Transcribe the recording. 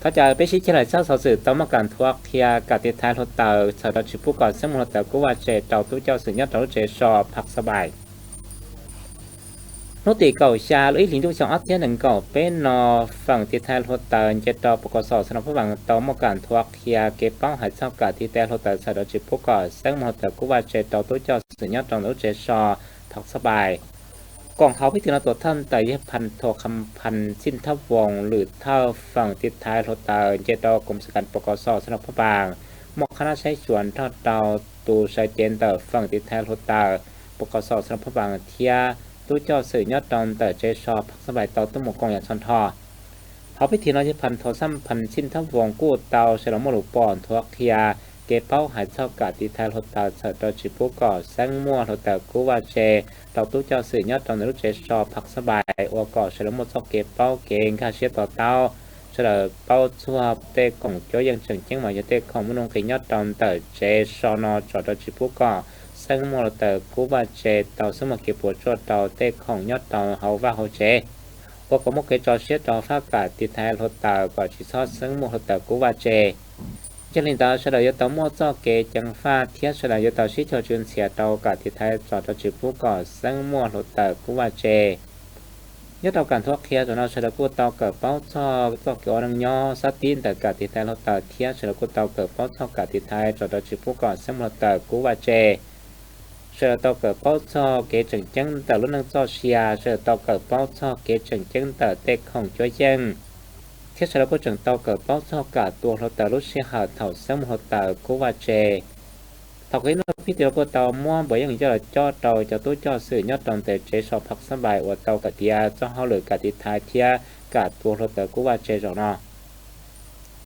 ถ้าจะไปชี้เฉลยเจ้าสาวสื่อต้องมาการทวกเทียกับติดท้ายรถเตอร์สาวชิผู้ก่อนซึ่งรถเตอร์กูว่าเจเต่าตู้เจ้าสื่อยอดรถเจชอพักสบายนติเก่าชาหรือหลิงทุกช่องอัพเทียหนึ่งเก่าเป็นนอฝั่งติดท้ายรถเตอร์เจต่อปกสสนับผู้บังต้องมาการทวกเทียเก็บเป้าหายเจ้ากาที่แต่รถเตอร์สาวชิผู้ก่อนซึ่งรถเตอร์กูว่าเจเต่าตู้เจ้าสื่อยอดรถเจชอพักสบายกองเขาพิจารณาตัวท่านแต่ยพันโทคำพันสิ้นทับวงหรือเท่าฝั่งติดท้ายรถเตอร์เจต่อกรมสกัดปกสสนับผู้บังมกคณะใช้ส่วนทอดเตาตูใช้เจนเตอร์ฝั่งติดท้ายรถเตอร์ปกสสนับผู้บังเทียตู้เจ้าสื่อยอดตอนแต่เจชอพักสบายเตาตุ้มหมกกองอย่างชนทอเขาพิธีน้อยพันโทซ้ำพันชิ้นทับวงกู้เตาเฉลิมมรุปอนทวกเทียเก็บเป้าหายเท่ากาติไทยรถเตาเสดจิปุก่อแซงมั่วรถเตากูว่าเจเตาตู้เจ้าสื่อยอดตอนรุ่เจชอพักสบายอวก่อเฉลิมมดเก็บเป้าเก่งค่าเชียต่อเต้าเฉลิมเป้าชัวเตะของเจ้ายังเฉิงเจียงหมายเตะของมนุษย์เกยอดตอนแต่เจชอนอจอดจิปุก่อแซงมั่วรถเตากูว่าเจเตาสมัครเก็บปวดจอดเตาเตะของยอดเตาเขาว่าเขาเจว่าก็มกเกจอเชียต่อฟ้ากาติไทยรถเตาก่อชิซอดแซงมั่วรถเตากูว่าเจจังหลินตาเฉลยตอมั่วจ่อเกจังฟ้าเทียเฉลยตอชิเชจุนเสียเตากาติไทยจอดจิปุก่อแซงมั่วรถเตากูว่าเจยอดเตาการทวกเทียจนเอาเฉลยกูเตาเกิดเป้าจ่อจ่อเกี่ยวนังย่อสัตตินแต่กาติไทยรถเตาเทียเฉลยกูเตาเกิดเป้าจ่อกาติไทยจอดจิปุก่อแซงมั่วรถเตากูว่าเจเฉลยเตาเกิดเป้าจ่อเกจังจังแต่รุ่นนังจ่อเชียเฉลยเตาเกิดเป้าจ่อเกจังจังแต่เต็กของจ้อยยังเทียเฉลยกูจังเตาเกิดเป้าจ่อกาตัวรถเตาลุเชียหาเถ่าแซงมั่วรถเตากูว่าเจถกเห็นว่าพี่เตียวก็เตาม่วบ่ยังจะจอเตาจะตู้จอสื่อยอดตอนแต่เจชอบพักสบายอวดเตากะเทียจ้องเฮาเลยกะติทาเทียกะตัวรถเตากูว่าเจจอกเนาะ